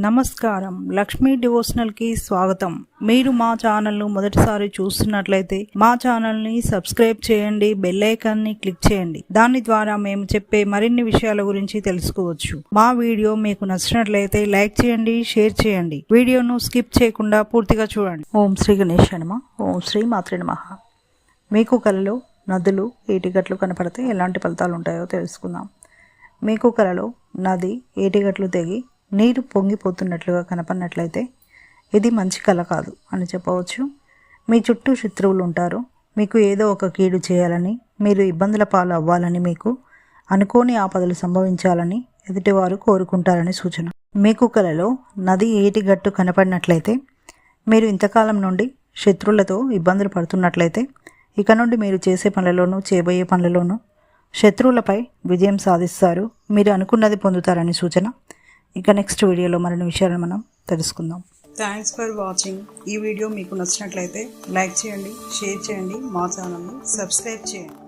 నమస్కారం, లక్ష్మీ డివోషనల్ కి స్వాగతం. మీరు మా ఛానల్ ను మొదటిసారి చూస్తున్నట్లయితే మా ఛానల్ ని సబ్స్క్రైబ్ చేయండి, బెల్ ఐకాన్ ని క్లిక్ చేయండి. దాని ద్వారా మేము చెప్పే మరిన్ని విషయాల గురించి తెలుసుకోవచ్చు. మా వీడియో మీకు నచ్చినట్లయితే లైక్ చేయండి, షేర్ చేయండి. వీడియోను స్కిప్ చేయకుండా పూర్తిగా చూడండి. ఓం శ్రీ గణేశాయ నమః. ఓం శ్రీ మాత్రే నమః. మీకు కలలో నదులు, ఏటిగట్లు కనపడితే ఎలాంటి ఫలితాలు ఉంటాయో తెలుసుకుందాం. మీకు కలలో నది, ఏటిగట్లు తెగి నీరు పొంగిపోతున్నట్లుగా కనపడినట్లయితే ఇది మంచి కళ కాదు అని చెప్పవచ్చు. మీ చుట్టూ శత్రువులు ఉంటారు. మీకు ఏదో ఒక కీడు చేయాలని, మీరు ఇబ్బందుల పాలు అవ్వాలని, మీకు అనుకోని ఆపదలు సంభవించాలని ఎదుటివారు కోరుకుంటారని సూచన. మీకు కలలో నది, ఏటిగట్టు కనపడినట్లయితే మీరు ఇంతకాలం నుండి శత్రువులతో ఇబ్బందులు పడుతున్నట్లయితే ఇక నుండి మీరు చేసే పనులలోనూ, చేయబోయే పనులలోనూ శత్రువులపై విజయం సాధిస్తారు. మీరు అనుకున్నది పొందుతారని సూచన. ఇక నెక్స్ట్ వీడియోలో మరిన్ని విషయాలను మనం తెలుసుకుందాం. Thanks for watching. ఈ వీడియో మీకు నచ్చినట్లయితే లైక్ చేయండి, షేర్ చేయండి, మా ఛానల్ని సబ్స్క్రైబ్ చేయండి.